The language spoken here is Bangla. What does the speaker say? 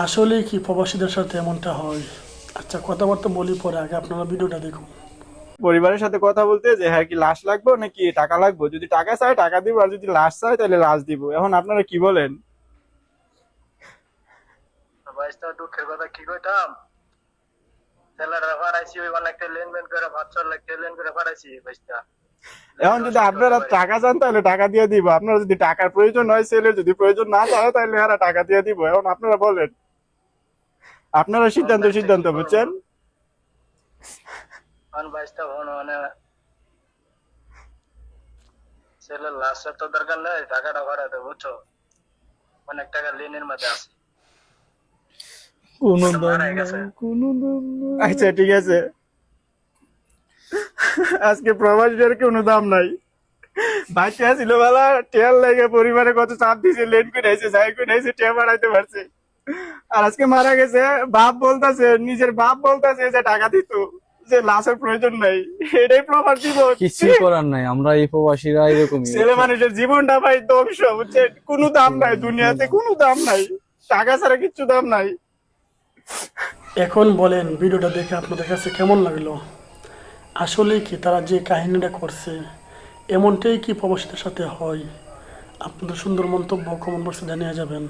আসলে কি প্রবাসীদের সাথে এমনটা হয়? আচ্ছা, কথাবার্তা বলি পরে, আগে আপনারা ভিডিওটা দেখুন। পরিবারের সাথে কথা বলতে যে হ্যাঁ কি লাশ লাগবে নাকি টাকা লাগবে, যদি টাকা চাই টাকা দিব, আর যদি লাশ চাই তাহলে লাশ দিব। এখন আপনারা কি বলেন? বাইশটা দুঃখের কথা কি কইতাম, ছেলেরা ফারাইছি ওই অনেকটা লেনদেন করে ভাত চল লেন করে ফারাইছি বাইশটা। এখন যদি আপনারা টাকা চান তাহলে টাকা দিয়ে দিব, আপনারা যদি টাকার প্রয়োজন হয়, ছেলের যদি প্রয়োজন না চায় তাহলে এরা টাকা দিয়ে দিব। এখন আপনারা বলেন, আপনারা সিদ্ধান্ত বুঝছেন? বাইশটা ভন মানে ছেলের লাশের তো দরকার নেই, টাকাটা ফারাইতে বুঝছো, অনেক টাকা লেনের মধ্যে আছে। কোনো দাম মারা নাই, গেছে। কোনো দাম নাই। আচ্ছা ঠিক আছে, আজকে প্রবাসীদের কোনো দাম নাই। বাচ্চা ছিল বেলা টেল লেগে পরিবারে কত চাপ দিছে, লেন করে আইছে, যাই করে আইছে, টেয়া বাড়াইতে পারছে। আর আজকে মারা গেছে, বাপ বলতেছে, নিজের বাপ বলতেছে যে টাকা দিত, যে লাশের প্রয়োজন নাই। এটাই প্রবাস জীবন। কিছুই করার নাই, আমরা এই প্রবাসীরা এরকমই। ছেলে মানুষের জীবনটা ভাই ধ্বংস, বুঝছেন? কোনো দাম নাই দুনিয়াতে, কোনো দাম নাই, টাকা ছাড়া কিচ্ছু দাম নাই। এখন বলেন, ভিডিওটা দেখে আপনাদের কাছে কেমন লাগলো? আসলে কি তারা যে কাহিনীটা করছে এমনটাই কি প্রবাসীদের সাথে হয়? আপনাদের সুন্দর মন্তব্য কমেন্ট বক্সে জানিয়ে যাবেন।